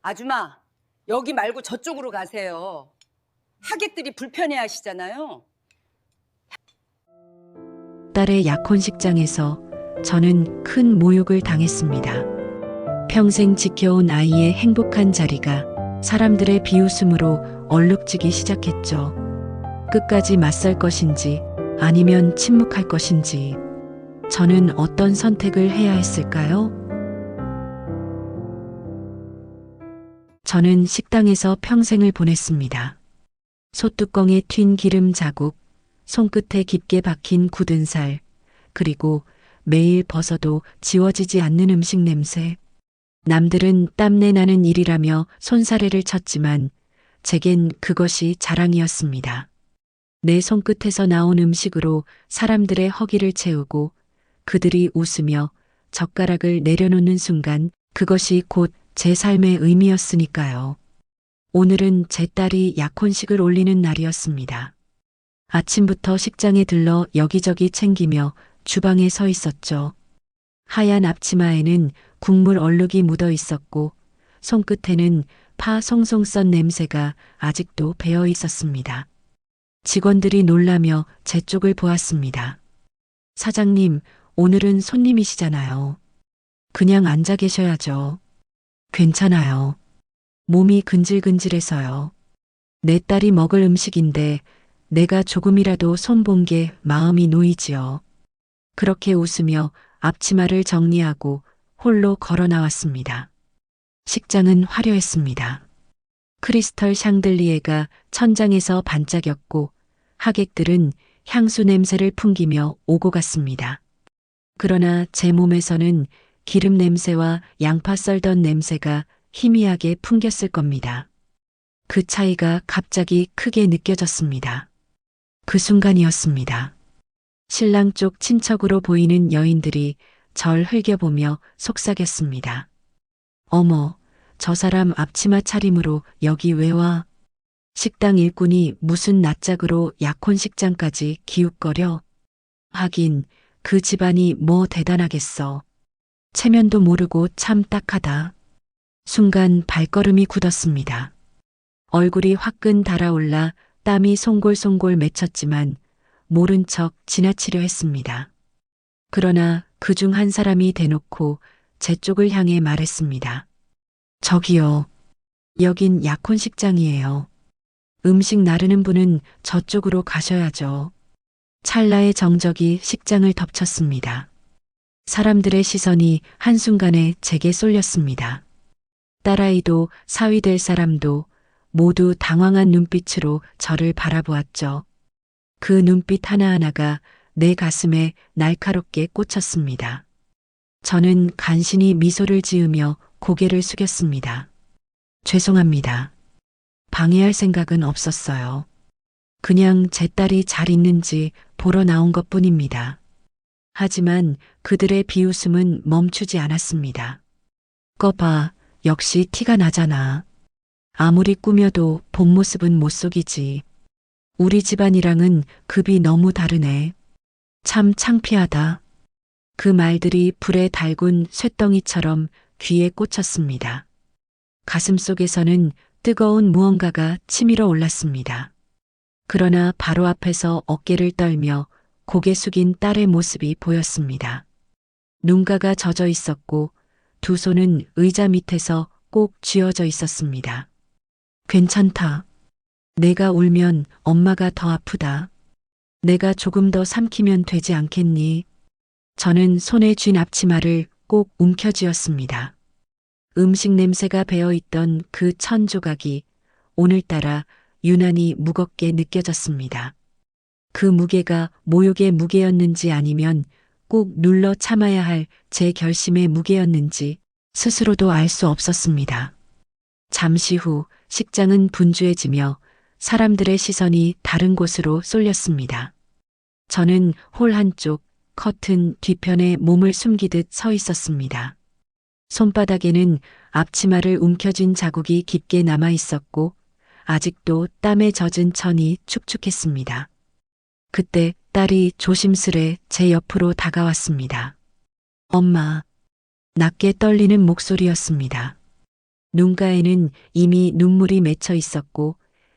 아줌마, 여기 말고 저쪽으로 가세요. 하객들이 불편해하시잖아요. 딸의 약혼식장에서 저는 큰 모욕을 당했습니다. 평생 지켜온 아이의 행복한 자리가 사람들의 비웃음으로 얼룩지기 시작했죠. 끝까지 맞설 것인지 아니면 침묵할 것인지 저는 어떤 선택을 해야 했을까요? 저는 식당에서 평생을 보냈습니다. 솥뚜껑에 튄 기름 자국, 손끝에 깊게 박힌 굳은 살, 그리고 매일 벗어도 지워지지 않는 음식 냄새. 남들은 땀내 나는 일이라며 손사래를 쳤지만 제겐 그것이 자랑이었습니다. 내 손끝에서 나온 음식으로 사람들의 허기를 채우고 그들이 웃으며 젓가락을 내려놓는 순간 그것이 곧 제 삶의 의미였으니까요. 오늘은 제 딸이 약혼식을 올리는 날이었습니다. 아침부터 식장에 들러 여기저기 챙기며 주방에 서 있었죠. 하얀 앞치마에는 국물 얼룩이 묻어 있었고 손끝에는 파 송송 썬 냄새가 아직도 배어 있었습니다. 직원들이 놀라며 제 쪽을 보았습니다. 사장님, 오늘은 손님이시잖아요. 그냥 앉아 계셔야죠. 괜찮아요. 몸이 근질근질해서요. 내 딸이 먹을 음식인데 내가 조금이라도 손본 게 마음이 놓이지요. 그렇게 웃으며 앞치마를 정리하고 홀로 걸어 나왔습니다. 식장은 화려했습니다. 크리스털 샹들리에가 천장에서 반짝였고 하객들은 향수 냄새를 풍기며 오고 갔습니다. 그러나 제 몸에서는 기름 냄새와 양파 썰던 냄새가 희미하게 풍겼을 겁니다. 그 차이가 갑자기 크게 느껴졌습니다. 그 순간이었습니다. 신랑 쪽 친척으로 보이는 여인들이 절 흘겨보며 속삭였습니다. 어머, 저 사람 앞치마 차림으로 여기 왜 와? 식당 일꾼이 무슨 낯짝으로 약혼식장까지 기웃거려? 하긴 그 집안이 뭐 대단하겠어. 체면도 모르고 참 딱하다. 순간 발걸음이 굳었습니다. 얼굴이 화끈 달아올라 땀이 송골송골 맺혔지만 모른 척 지나치려 했습니다. 그러나 그중 한 사람이 대놓고 제 쪽을 향해 말했습니다. 저기요. 여긴 약혼식장이에요. 음식 나르는 분은 저쪽으로 가셔야죠. 찰나의 정적이 식장을 덮쳤습니다. 사람들의 시선이 한순간에 제게 쏠렸습니다. 딸아이도 사위 될 사람도 모두 당황한 눈빛으로 저를 바라보았죠. 그 눈빛 하나하나가 내 가슴에 날카롭게 꽂혔습니다. 저는 간신히 미소를 지으며 고개를 숙였습니다. 죄송합니다. 방해할 생각은 없었어요. 그냥 제 딸이 잘 있는지 보러 나온 것뿐입니다. 하지만 그들의 비웃음은 멈추지 않았습니다. 꺼봐, 역시 티가 나잖아. 아무리 꾸며도 본 모습은 못 속이지. 우리 집안이랑은 급이 너무 다르네. 참 창피하다. 그 말들이 불에 달군 쇳덩이처럼 귀에 꽂혔습니다. 가슴속에서는 뜨거운 무언가가 치밀어 올랐습니다. 그러나 바로 앞에서 어깨를 떨며 고개 숙인 딸의 모습이 보였습니다. 눈가가 젖어 있었고 두 손은 의자 밑에서 꼭 쥐어져 있었습니다. 괜찮다. 내가 울면 엄마가 더 아프다. 내가 조금 더 삼키면 되지 않겠니? 저는 손에 쥔 앞치마를 꼭 움켜쥐었습니다. 음식 냄새가 배어있던 그 천 조각이 오늘따라 유난히 무겁게 느껴졌습니다. 그 무게가 모욕의 무게였는지 아니면 꼭 눌러 참아야 할 제 결심의 무게였는지 스스로도 알 수 없었습니다. 잠시 후 식장은 분주해지며 사람들의 시선이 다른 곳으로 쏠렸습니다. 저는 홀 한쪽 커튼 뒤편에 몸을 숨기듯 서 있었습니다. 손바닥에는 앞치마를 움켜쥔 자국이 깊게 남아 있었고 아직도 땀에 젖은 천이 축축했습니다. 그때 딸이 조심스레 제 옆으로 다가왔습니다. 엄마, 낮게 떨리는 목소리였습니다. 눈가에는 이미 눈물이 맺혀 있었고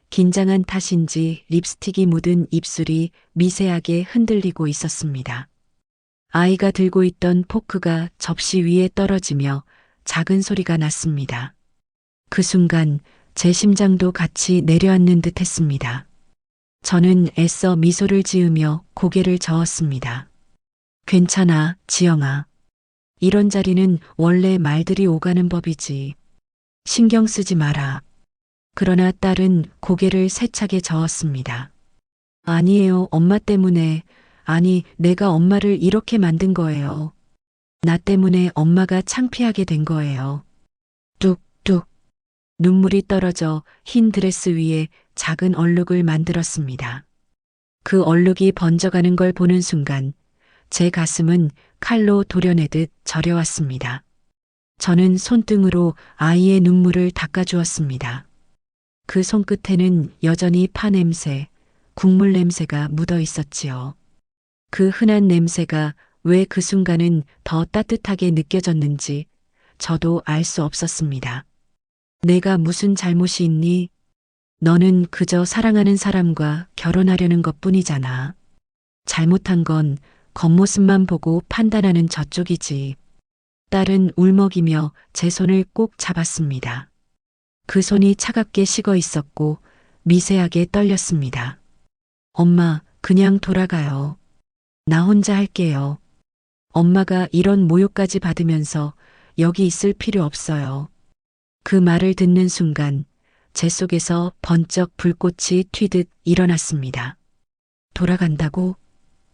긴장한 탓인지 립스틱이 묻은 입술이 미세하게 흔들리고 있었습니다. 아이가 들고 있던 포크가 접시 위에 떨어지며 작은 소리가 났습니다. 그 순간 제 심장도 같이 내려앉는 듯 했습니다. 저는 애써 미소를 지으며 고개를 저었습니다. 괜찮아, 지영아. 이런 자리는 원래 말들이 오가는 법이지. 신경 쓰지 마라. 그러나 딸은 고개를 세차게 저었습니다. 아니에요, 엄마 때문에. 아니, 내가 엄마를 이렇게 만든 거예요. 나 때문에 엄마가 창피하게 된 거예요. 뚝뚝. 눈물이 떨어져 흰 드레스 위에 작은 얼룩을 만들었습니다. 그 얼룩이 번져가는 걸 보는 순간 제 가슴은 칼로 도려내듯 저려왔습니다. 저는 손등으로 아이의 눈물을 닦아주었습니다. 그 손끝에는 여전히 파 냄새, 국물 냄새가 묻어 있었지요. 그 흔한 냄새가 왜 그 순간은 더 따뜻하게 느껴졌는지 저도 알 수 없었습니다. 내가 무슨 잘못이 있니? 너는 그저 사랑하는 사람과 결혼하려는 것 뿐이잖아. 잘못한 건 겉모습만 보고 판단하는 저쪽이지. 딸은 울먹이며 제 손을 꼭 잡았습니다. 그 손이 차갑게 식어 있었고 미세하게 떨렸습니다. 엄마, 그냥 돌아가요. 나 혼자 할게요. 엄마가 이런 모욕까지 받으면서 여기 있을 필요 없어요. 그 말을 듣는 순간 제 속에서 번쩍 불꽃이 튀듯 일어났습니다. 돌아간다고?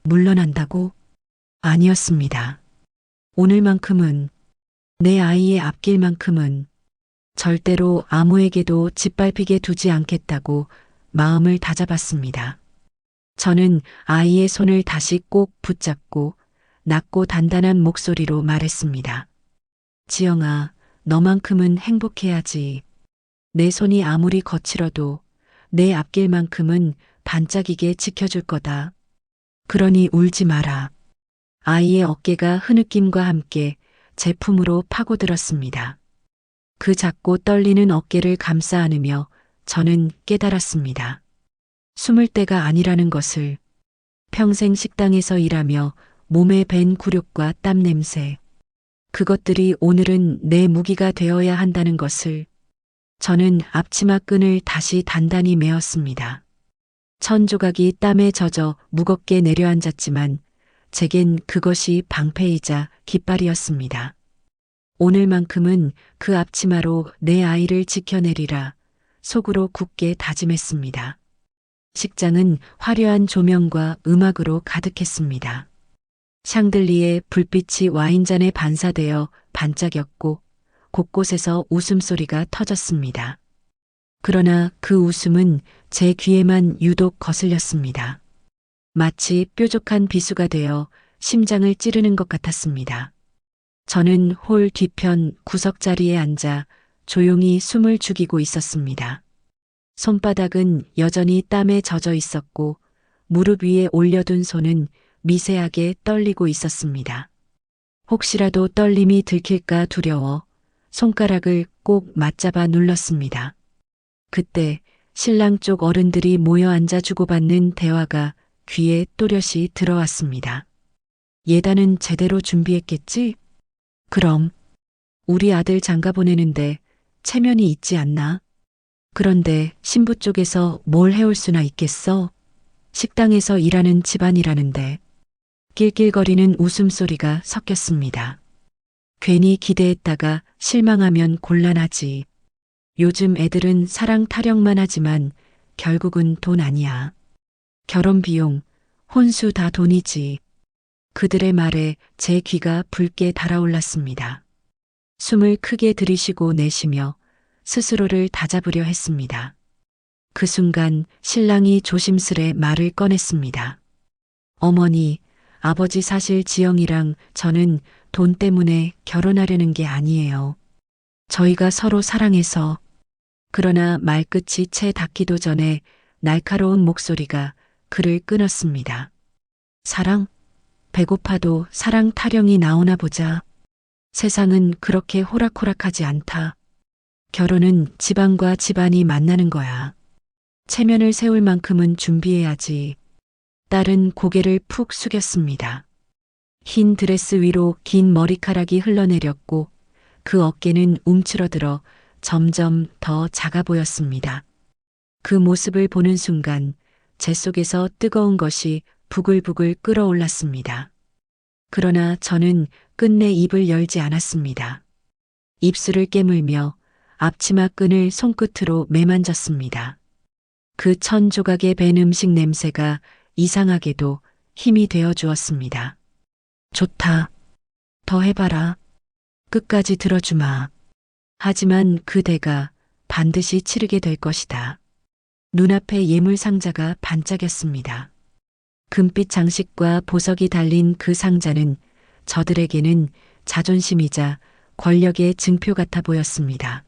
물러난다고? 아니었습니다. 오늘만큼은, 내 아이의 앞길만큼은 절대로 아무에게도 짓밟히게 두지 않겠다고 마음을 다잡았습니다. 저는 아이의 손을 다시 꼭 붙잡고 낮고 단단한 목소리로 말했습니다. 지영아, 너만큼은 행복해야지. 내 손이 아무리 거칠어도 내 앞길만큼은 반짝이게 지켜줄 거다. 그러니 울지 마라. 아이의 어깨가 흐느낌과 함께 제 품으로 파고들었습니다. 그 작고 떨리는 어깨를 감싸 안으며 저는 깨달았습니다. 숨을 때가 아니라는 것을. 평생 식당에서 일하며 몸에 밴 굴욕과 땀 냄새. 그것들이 오늘은 내 무기가 되어야 한다는 것을. 저는 앞치마 끈을 다시 단단히 메었습니다. 천 조각이 땀에 젖어 무겁게 내려앉았지만 제겐 그것이 방패이자 깃발이었습니다. 오늘만큼은 그 앞치마로 내 아이를 지켜내리라 속으로 굳게 다짐했습니다. 식장은 화려한 조명과 음악으로 가득했습니다. 샹들리에 불빛이 와인잔에 반사되어 반짝였고 곳곳에서 웃음소리가 터졌습니다. 그러나 그 웃음은 제 귀에만 유독 거슬렸습니다. 마치 뾰족한 비수가 되어 심장을 찌르는 것 같았습니다. 저는 홀 뒤편 구석자리에 앉아 조용히 숨을 죽이고 있었습니다. 손바닥은 여전히 땀에 젖어 있었고 무릎 위에 올려둔 손은 미세하게 떨리고 있었습니다. 혹시라도 떨림이 들킬까 두려워 손가락을 꼭 맞잡아 눌렀습니다. 그때 신랑 쪽 어른들이 모여 앉아 주고받는 대화가 귀에 또렷이 들어왔습니다. 예단은 제대로 준비했겠지? 그럼 우리 아들 장가 보내는데 체면이 있지 않나? 그런데 신부 쪽에서 뭘 해올 수나 있겠어? 식당에서 일하는 집안이라는데. 낄낄거리는 웃음소리가 섞였습니다. 괜히 기대했다가 실망하면 곤란하지. 요즘 애들은 사랑 타령만 하지만 결국은 돈 아니야. 결혼 비용, 혼수 다 돈이지. 그들의 말에 제 귀가 붉게 달아올랐습니다. 숨을 크게 들이쉬고 내쉬며 스스로를 다잡으려 했습니다. 그 순간 신랑이 조심스레 말을 꺼냈습니다. 어머니, 아버지 사실 지영이랑 저는 돈 때문에 결혼하려는 게 아니에요. 저희가 서로 사랑해서. 그러나 말끝이 채 닿기도 전에 날카로운 목소리가 그를 끊었습니다. 사랑? 배고파도 사랑 타령이 나오나 보자. 세상은 그렇게 호락호락하지 않다. 결혼은 집안과 집안이 만나는 거야. 체면을 세울 만큼은 준비해야지. 딸은 고개를 푹 숙였습니다. 흰 드레스 위로 긴 머리카락이 흘러내렸고 그 어깨는 움츠러들어 점점 더 작아 보였습니다. 그 모습을 보는 순간 제 속에서 뜨거운 것이 부글부글 끓어올랐습니다. 그러나 저는 끝내 입을 열지 않았습니다. 입술을 깨물며 앞치마 끈을 손끝으로 매만졌습니다. 그 천 조각의 밴 음식 냄새가 이상하게도 힘이 되어 주었습니다. 좋다. 더 해봐라. 끝까지 들어주마. 하지만 그 대가 반드시 치르게 될 것이다. 눈앞에 예물 상자가 반짝였습니다. 금빛 장식과 보석이 달린 그 상자는 저들에게는 자존심이자 권력의 증표 같아 보였습니다.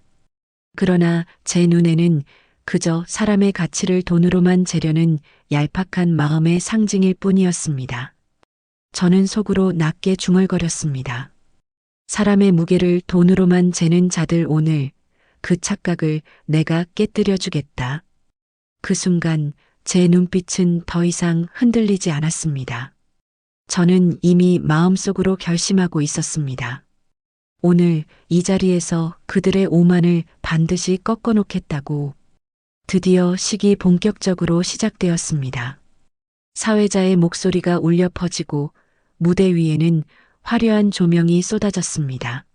그러나 제 눈에는 그저 사람의 가치를 돈으로만 재려는 얄팍한 마음의 상징일 뿐이었습니다. 저는 속으로 낮게 중얼거렸습니다. 사람의 무게를 돈으로만 재는 자들 오늘 그 착각을 내가 깨뜨려 주겠다. 그 순간 제 눈빛은 더 이상 흔들리지 않았습니다. 저는 이미 마음속으로 결심하고 있었습니다. 오늘 이 자리에서 그들의 오만을 반드시 꺾어 놓겠다고. 드디어 식이 본격적으로 시작되었습니다. 사회자의 목소리가 울려 퍼지고 무대 위에는 화려한 조명이 쏟아졌습니다.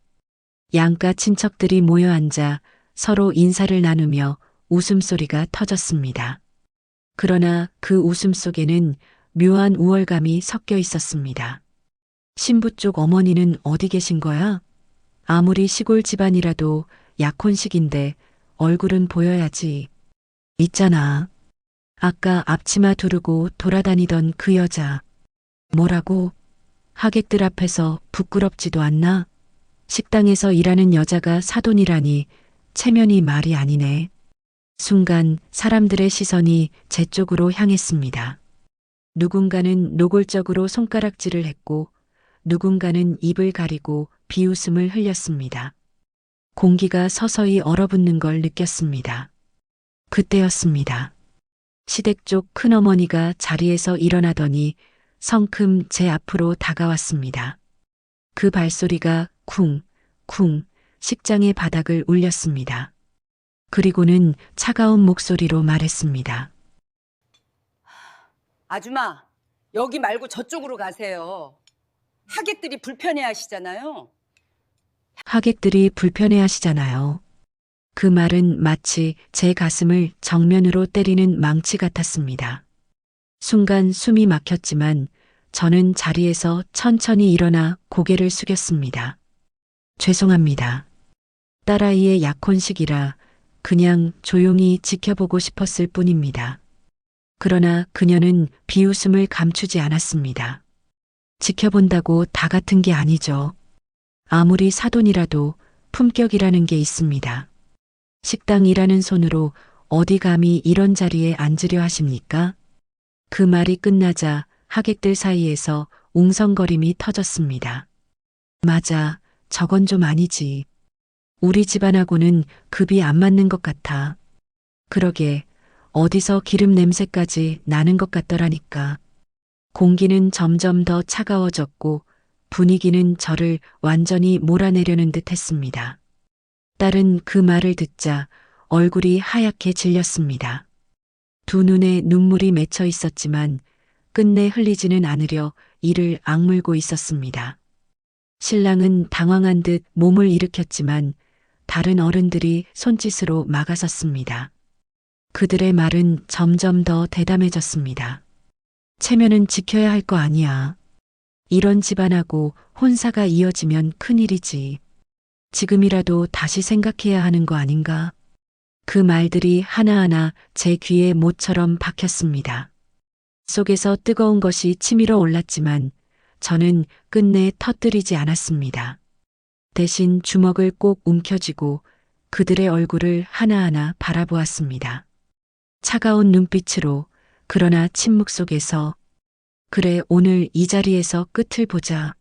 양가 친척들이 모여 앉아 서로 인사를 나누며 웃음소리가 터졌습니다. 그러나 그 웃음 속에는 묘한 우월감이 섞여 있었습니다. 신부 쪽 어머니는 어디 계신 거야? 아무리 시골 집안이라도 약혼식인데 얼굴은 보여야지. 있잖아. 아까 앞치마 두르고 돌아다니던 그 여자. 뭐라고? 하객들 앞에서 부끄럽지도 않나? 식당에서 일하는 여자가 사돈이라니 체면이 말이 아니네. 순간 사람들의 시선이 제 쪽으로 향했습니다. 누군가는 노골적으로 손가락질을 했고 누군가는 입을 가리고 비웃음을 흘렸습니다. 공기가 서서히 얼어붙는 걸 느꼈습니다. 그때였습니다. 시댁 쪽 큰어머니가 자리에서 일어나더니 성큼 제 앞으로 다가왔습니다. 그 발소리가 쿵, 쿵 식장의 바닥을 울렸습니다. 그리고는 차가운 목소리로 말했습니다. 아줌마, 여기 말고 저쪽으로 가세요. 하객들이 불편해 하시잖아요. 하객들이 불편해 하시잖아요. 그 말은 마치 제 가슴을 정면으로 때리는 망치 같았습니다. 순간 숨이 막혔지만 저는 자리에서 천천히 일어나 고개를 숙였습니다. 죄송합니다. 딸아이의 약혼식이라 그냥 조용히 지켜보고 싶었을 뿐입니다. 그러나 그녀는 비웃음을 감추지 않았습니다. 지켜본다고 다 같은 게 아니죠. 아무리 사돈이라도 품격이라는 게 있습니다. 식당 일하는 손으로 어디 감히 이런 자리에 앉으려 하십니까? 그 말이 끝나자 하객들 사이에서 웅성거림이 터졌습니다. 맞아, 저건 좀 아니지. 우리 집안하고는 급이 안 맞는 것 같아. 그러게, 어디서 기름 냄새까지 나는 것 같더라니까. 공기는 점점 더 차가워졌고 분위기는 저를 완전히 몰아내려는 듯 했습니다. 딸은 그 말을 듣자 얼굴이 하얗게 질렸습니다. 두 눈에 눈물이 맺혀 있었지만 끝내 흘리지는 않으려 이를 악물고 있었습니다. 신랑은 당황한 듯 몸을 일으켰지만 다른 어른들이 손짓으로 막아섰습니다. 그들의 말은 점점 더 대담해졌습니다. 체면은 지켜야 할 거 아니야. 이런 집안하고 혼사가 이어지면 큰일이지. 지금이라도 다시 생각해야 하는 거 아닌가? 그 말들이 하나하나 제 귀에 못처럼 박혔습니다. 속에서 뜨거운 것이 치밀어 올랐지만 저는 끝내 터뜨리지 않았습니다. 대신 주먹을 꼭 움켜쥐고 그들의 얼굴을 하나하나 바라보았습니다. 차가운 눈빛으로 그러나 침묵 속에서 그래 오늘 이 자리에서 끝을 보자.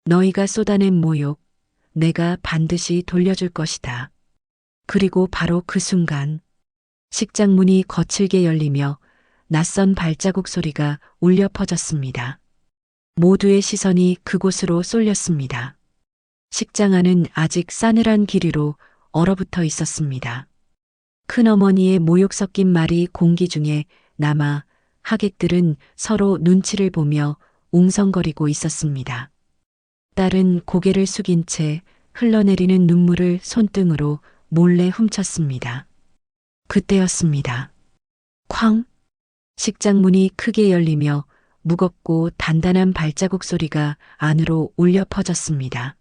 너희가 쏟아낸 모욕 내가 반드시 돌려줄 것이다. 그리고 바로 그 순간 식장 문이 거칠게 열리며 낯선 발자국 소리가 울려 퍼졌습니다. 모두의 시선이 그곳으로 쏠렸습니다. 식장 안은 아직 싸늘한 기류로 얼어붙어 있었습니다. 큰어머니의 모욕 섞인 말이 공기 중에 남아 하객들은 서로 눈치를 보며 웅성거리고 있었습니다. 딸은 고개를 숙인 채 흘러내리는 눈물을 손등으로 몰래 훔쳤습니다. 그때였습니다. 쾅! 식장 문이 크게 열리며 무겁고 단단한 발자국 소리가 안으로 울려 퍼졌습니다.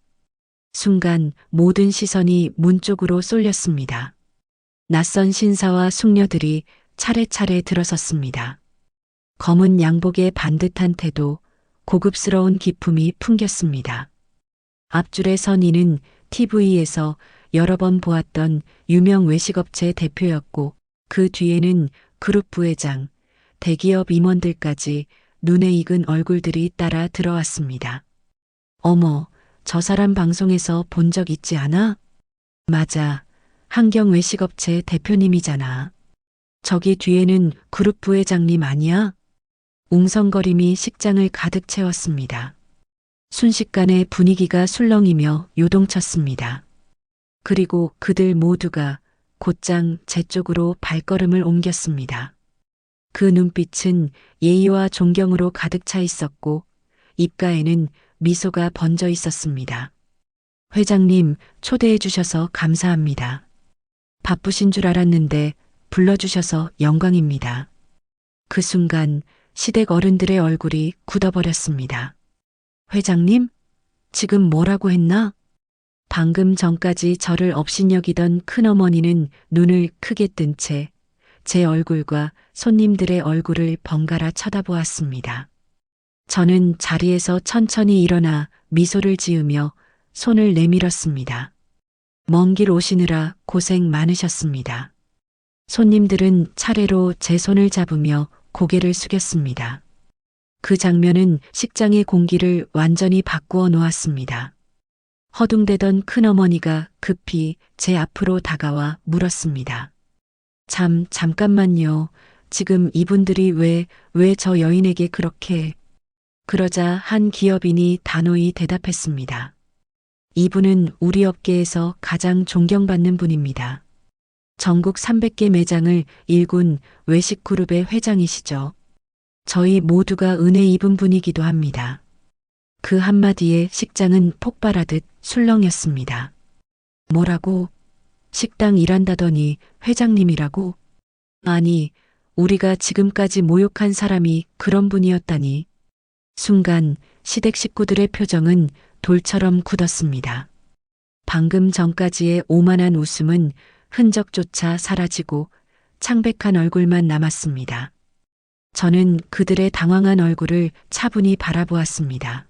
순간 모든 시선이 문 쪽으로 쏠렸습니다. 낯선 신사와 숙녀들이 차례차례 들어섰습니다. 검은 양복의 반듯한 태도, 고급스러운 기품이 풍겼습니다. 앞줄에 선 이는 TV에서 여러 번 보았던 유명 외식업체 대표였고 그 뒤에는 그룹 부회장, 대기업 임원들까지 눈에 익은 얼굴들이 따라 들어왔습니다. 어머, 저 사람 방송에서 본 적 있지 않아? 맞아. 한경 외식업체 대표님이잖아. 저기 뒤에는 그룹 부회장님 아니야? 웅성거림이 식장을 가득 채웠습니다. 순식간에 분위기가 술렁이며 요동쳤습니다. 그리고 그들 모두가 곧장 제 쪽으로 발걸음을 옮겼습니다. 그 눈빛은 예의와 존경으로 가득 차 있었고 입가에는 미소가 번져 있었습니다. 회장님, 초대해 주셔서 감사합니다. 바쁘신 줄 알았는데 불러주셔서 영광입니다. 그 순간 시댁 어른들의 얼굴이 굳어버렸습니다. 회장님? 지금 뭐라고 했나? 방금 전까지 저를 업신여기던 큰어머니는 눈을 크게 뜬 채 제 얼굴과 손님들의 얼굴을 번갈아 쳐다보았습니다. 저는 자리에서 천천히 일어나 미소를 지으며 손을 내밀었습니다. 먼 길 오시느라 고생 많으셨습니다. 손님들은 차례로 제 손을 잡으며 고개를 숙였습니다. 그 장면은 식장의 공기를 완전히 바꾸어 놓았습니다. 허둥대던 큰어머니가 급히 제 앞으로 다가와 물었습니다. 잠깐만요. 지금 이분들이 왜 저 여인에게 그렇게... 그러자 한 기업인이 단호히 대답했습니다. 이분은 우리 업계에서 가장 존경받는 분입니다. 전국 300개 매장을 일군 외식그룹의 회장이시죠. 저희 모두가 은혜 입은 분이기도 합니다. 그 한마디에 식장은 폭발하듯 술렁였습니다. 뭐라고? 식당 일한다더니 회장님이라고? 아니, 우리가 지금까지 모욕한 사람이 그런 분이었다니. 순간 시댁 식구들의 표정은 돌처럼 굳었습니다. 방금 전까지의 오만한 웃음은 흔적조차 사라지고 창백한 얼굴만 남았습니다. 저는 그들의 당황한 얼굴을 차분히 바라보았습니다.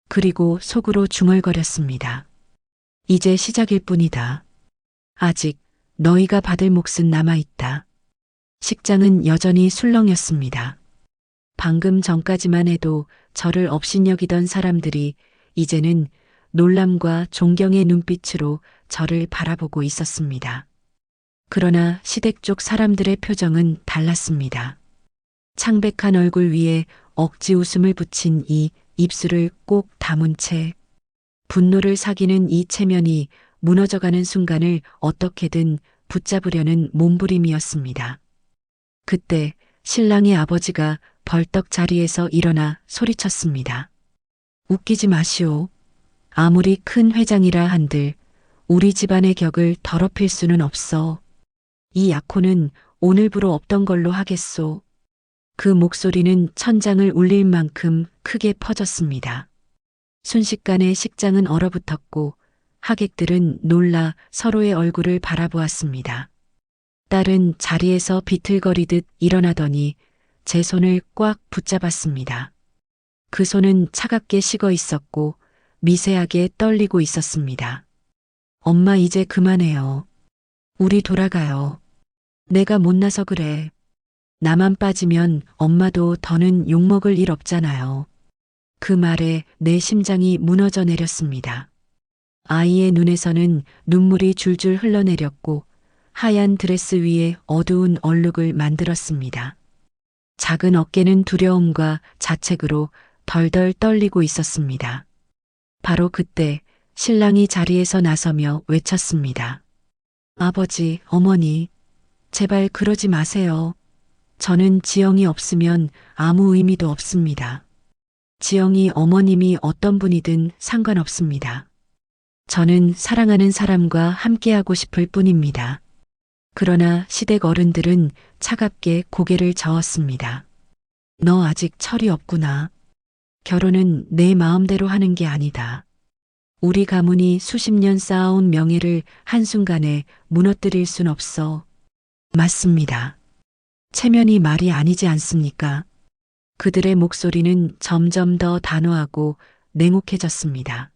그리고 속으로 중얼거렸습니다. 이제 시작일 뿐이다. 아직 너희가 받을 몫은 남아있다. 식장은 여전히 술렁였습니다. 방금 전까지만 해도 저를 업신여기던 사람들이 이제는 놀람과 존경의 눈빛으로 저를 바라보고 있었습니다. 그러나 시댁 쪽 사람들의 표정은 달랐습니다. 창백한 얼굴 위에 억지 웃음을 붙인 이 입술을 꼭 다문 채 분노를 사기는 이 체면이 무너져가는 순간을 어떻게든 붙잡으려는 몸부림이었습니다. 그때 신랑의 아버지가 벌떡 자리에서 일어나 소리쳤습니다. 웃기지 마시오. 아무리 큰 회장이라 한들 우리 집안의 격을 더럽힐 수는 없어. 이 약혼은 오늘부로 없던 걸로 하겠소. 그 목소리는 천장을 울릴 만큼 크게 퍼졌습니다. 순식간에 식장은 얼어붙었고 하객들은 놀라 서로의 얼굴을 바라보았습니다. 딸은 자리에서 비틀거리듯 일어나더니 제 손을 꽉 붙잡았습니다. 그 손은 차갑게 식어 있었고 미세하게 떨리고 있었습니다. 엄마 이제 그만해요. 우리 돌아가요. 내가 못나서 그래. 나만 빠지면 엄마도 더는 욕먹을 일 없잖아요. 그 말에 내 심장이 무너져 내렸습니다. 아이의 눈에서는 눈물이 줄줄 흘러내렸고 하얀 드레스 위에 어두운 얼룩을 만들었습니다. 작은 어깨는 두려움과 자책으로 덜덜 떨리고 있었습니다. 바로 그때 신랑이 자리에서 나서며 외쳤습니다. 아버지, 어머니, 제발 그러지 마세요. 저는 지영이 없으면 아무 의미도 없습니다. 지영이 어머님이 어떤 분이든 상관없습니다. 저는 사랑하는 사람과 함께하고 싶을 뿐입니다. 그러나 시댁 어른들은 차갑게 고개를 저었습니다. 너 아직 철이 없구나. 결혼은 내 마음대로 하는 게 아니다. 우리 가문이 수십 년 쌓아온 명예를 한순간에 무너뜨릴 순 없어. 맞습니다. 체면이 말이 아니지 않습니까? 그들의 목소리는 점점 더 단호하고 냉혹해졌습니다.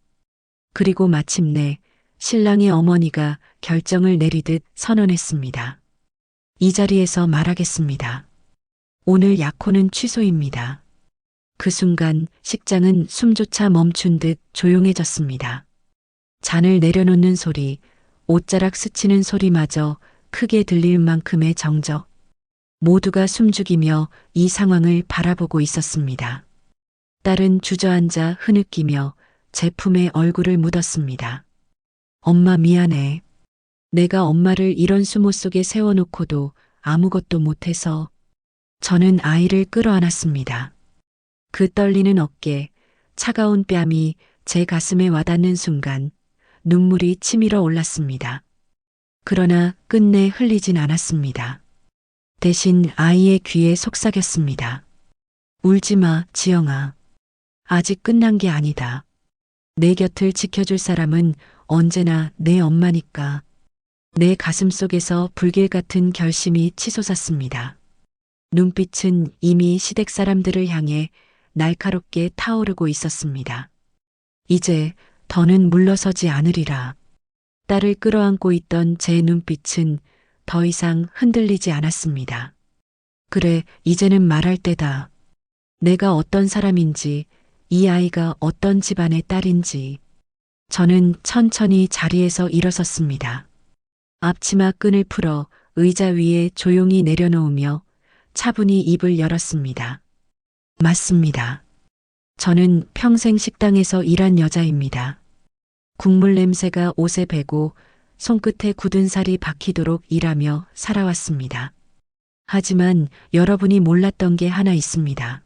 그리고 마침내 신랑의 어머니가 결정을 내리듯 선언했습니다. 이 자리에서 말하겠습니다. 오늘 약혼은 취소입니다. 그 순간 식장은 숨조차 멈춘 듯 조용해졌습니다. 잔을 내려놓는 소리, 옷자락 스치는 소리마저 크게 들릴 만큼의 정적. 모두가 숨죽이며 이 상황을 바라보고 있었습니다. 딸은 주저앉아 흐느끼며 제품에 얼굴을 묻었습니다. 엄마 미안해. 내가 엄마를 이런 수모 속에 세워놓고도 아무것도 못해서. 저는 아이를 끌어안았습니다. 그 떨리는 어깨, 차가운 뺨이 제 가슴에 와닿는 순간 눈물이 치밀어 올랐습니다. 그러나 끝내 흘리진 않았습니다. 대신 아이의 귀에 속삭였습니다. 울지 마, 지영아. 아직 끝난 게 아니다. 내 곁을 지켜줄 사람은 언제나 내 엄마니까. 내 가슴 속에서 불길 같은 결심이 치솟았습니다. 눈빛은 이미 시댁 사람들을 향해 날카롭게 타오르고 있었습니다. 이제 더는 물러서지 않으리라. 딸을 끌어안고 있던 제 눈빛은 더 이상 흔들리지 않았습니다. 그래, 이제는 말할 때다. 내가 어떤 사람인지, 이 아이가 어떤 집안의 딸인지. 저는 천천히 자리에서 일어섰습니다. 앞치마 끈을 풀어 의자 위에 조용히 내려놓으며 차분히 입을 열었습니다. 맞습니다. 저는 평생 식당에서 일한 여자입니다. 국물 냄새가 옷에 배고 손끝에 굳은 살이 박히도록 일하며 살아왔습니다. 하지만 여러분이 몰랐던 게 하나 있습니다.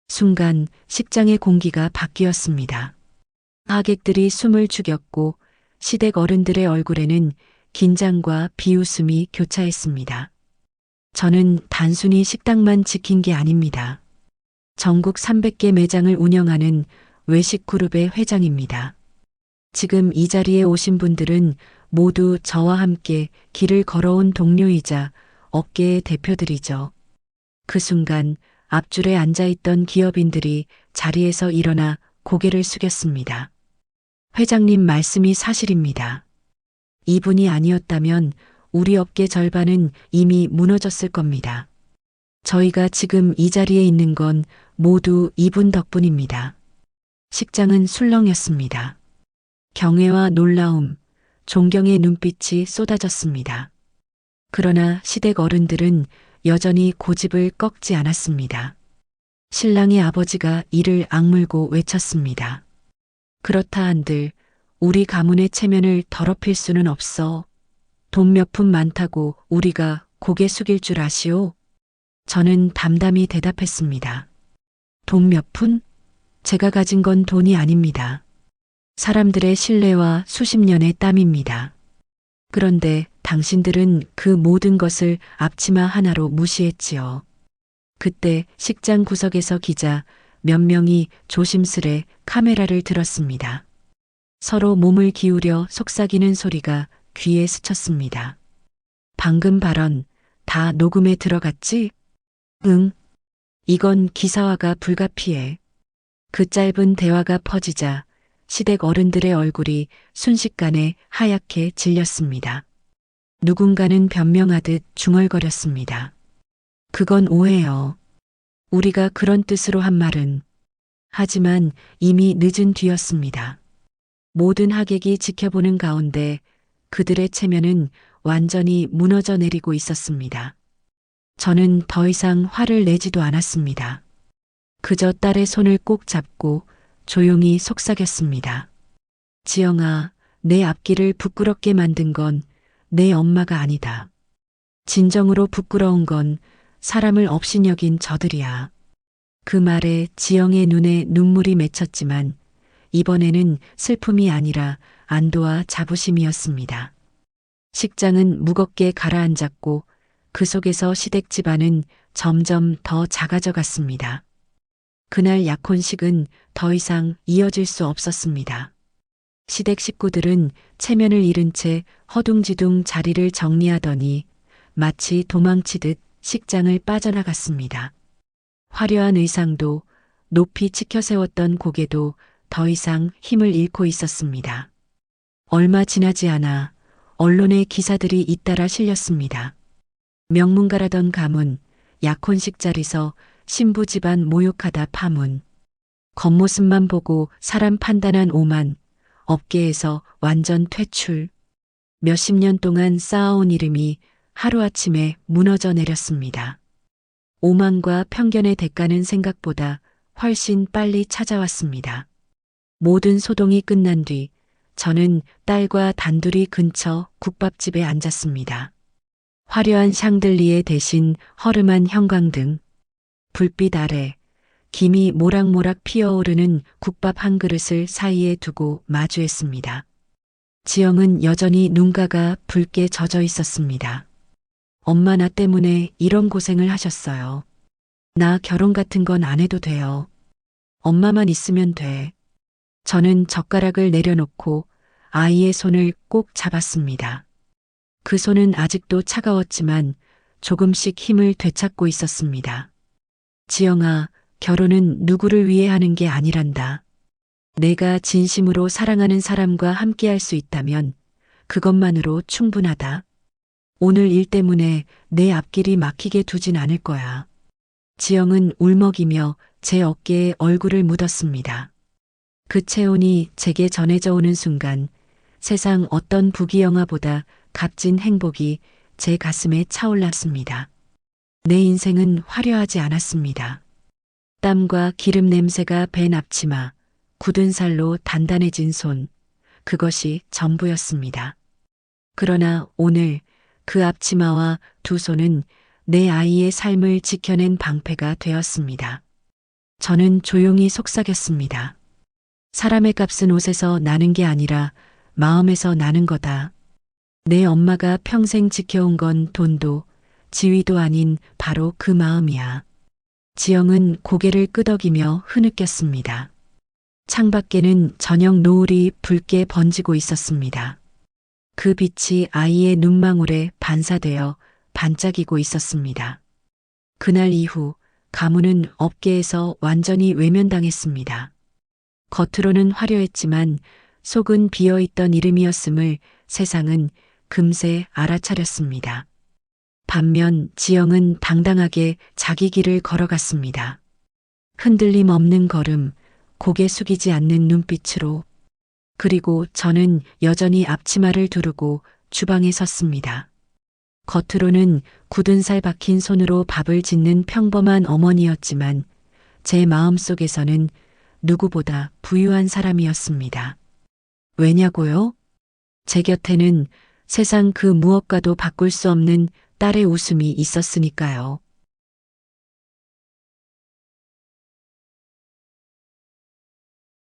순간 식장의 공기가 바뀌었습니다. 하객들이 숨을 죽였고 시댁 어른들의 얼굴에는 긴장과 비웃음이 교차했습니다. 저는 단순히 식당만 지킨 게 아닙니다. 전국 300개 매장을 운영하는 외식 그룹의 회장입니다. 지금 이 자리에 오신 분들은 모두 저와 함께 길을 걸어온 동료이자 업계의 대표들이죠. 그 순간 앞줄에 앉아있던 기업인들이 자리에서 일어나 고개를 숙였습니다. 회장님 말씀이 사실입니다. 이분이 아니었다면 우리 업계 절반은 이미 무너졌을 겁니다. 저희가 지금 이 자리에 있는 건 모두 이분 덕분입니다. 식장은 술렁였습니다. 경애와 놀라움, 존경의 눈빛이 쏟아졌습니다. 그러나 시댁 어른들은 여전히 고집을 꺾지 않았습니다. 신랑의 아버지가 이를 악물고 외쳤습니다. 그렇다 한들 우리 가문의 체면을 더럽힐 수는 없어. 돈 몇 푼 많다고 우리가 고개 숙일 줄 아시오? 저는 담담히 대답했습니다. 돈 몇 푼? 제가 가진 건 돈이 아닙니다. 사람들의 신뢰와 수십 년의 땀입니다. 그런데 당신들은 그 모든 것을 앞치마 하나로 무시했지요. 그때 식장 구석에서 기자 몇 명이 조심스레 카메라를 들었습니다. 서로 몸을 기울여 속삭이는 소리가 귀에 스쳤습니다. 방금 발언 다 녹음에 들어갔지? 응. 이건 기사화가 불가피해. 그 짧은 대화가 퍼지자 시댁 어른들의 얼굴이 순식간에 하얗게 질렸습니다. 누군가는 변명하듯 중얼거렸습니다. 그건 오해요. 우리가 그런 뜻으로 한 말은. 하지만 이미 늦은 뒤였습니다. 모든 하객이 지켜보는 가운데 그들의 체면은 완전히 무너져 내리고 있었습니다. 저는 더 이상 화를 내지도 않았습니다. 그저 딸의 손을 꼭 잡고 조용히 속삭였습니다. 지영아, 내 앞길을 부끄럽게 만든 건 내 엄마가 아니다. 진정으로 부끄러운 건 사람을 업신여긴 저들이야. 그 말에 지영의 눈에 눈물이 맺혔지만 이번에는 슬픔이 아니라 안도와 자부심이었습니다. 식장은 무겁게 가라앉았고 그 속에서 시댁 집안은 점점 더 작아져 갔습니다. 그날 약혼식은 더 이상 이어질 수 없었습니다. 시댁 식구들은 체면을 잃은 채 허둥지둥 자리를 정리하더니 마치 도망치듯 식장을 빠져나갔습니다. 화려한 의상도 높이 치켜 세웠던 고개도 더 이상 힘을 잃고 있었습니다. 얼마 지나지 않아 언론의 기사들이 잇따라 실렸습니다. 명문가라던 가문, 약혼식 자리서 신부 집안 모욕하다 파문. 겉모습만 보고 사람 판단한 오만, 업계에서 완전 퇴출. 몇십 년 동안 쌓아온 이름이 하루아침에 무너져 내렸습니다. 오만과 편견의 대가는 생각보다 훨씬 빨리 찾아왔습니다. 모든 소동이 끝난 뒤 저는 딸과 단둘이 근처 국밥집에 앉았습니다. 화려한 샹들리에 대신 허름한 형광등, 불빛 아래 김이 모락모락 피어오르는 국밥 한 그릇을 사이에 두고 마주했습니다. 지영은 여전히 눈가가 붉게 젖어 있었습니다. 엄마 나 때문에 이런 고생을 하셨어요. 나 결혼 같은 건 안 해도 돼요. 엄마만 있으면 돼. 저는 젓가락을 내려놓고 아이의 손을 꼭 잡았습니다. 그 손은 아직도 차가웠지만 조금씩 힘을 되찾고 있었습니다. 지영아, 결혼은 누구를 위해 하는 게 아니란다. 내가 진심으로 사랑하는 사람과 함께할 수 있다면 그것만으로 충분하다. 오늘 일 때문에 내 앞길이 막히게 두진 않을 거야. 지영은 울먹이며 제 어깨에 얼굴을 묻었습니다. 그 체온이 제게 전해져 오는 순간 세상 어떤 부귀영화보다 값진 행복이 제 가슴에 차올랐습니다. 내 인생은 화려하지 않았습니다. 땀과 기름 냄새가 밴 앞치마, 굳은 살로 단단해진 손, 그것이 전부였습니다. 그러나 오늘 그 앞치마와 두 손은 내 아이의 삶을 지켜낸 방패가 되었습니다. 저는 조용히 속삭였습니다. 사람의 값은 옷에서 나는 게 아니라 마음에서 나는 거다. 내 엄마가 평생 지켜온 건 돈도 지위도 아닌 바로 그 마음이야. 지영은 고개를 끄덕이며 흐느꼈습니다. 창밖에는 저녁 노을이 붉게 번지고 있었습니다. 그 빛이 아이의 눈망울에 반사되어 반짝이고 있었습니다. 그날 이후 가문은 업계에서 완전히 외면당했습니다. 겉으로는 화려했지만 속은 비어있던 이름이었음을 세상은 금세 알아차렸습니다. 반면 지영은 당당하게 자기 길을 걸어갔습니다. 흔들림 없는 걸음, 고개 숙이지 않는 눈빛으로. 그리고 저는 여전히 앞치마를 두르고 주방에 섰습니다. 겉으로는 굳은 살 박힌 손으로 밥을 짓는 평범한 어머니였지만 제 마음속에서는 누구보다 부유한 사람이었습니다. 왜냐고요? 제 곁에는 세상 그 무엇과도 바꿀 수 없는 딸의 웃음이 있었으니까요.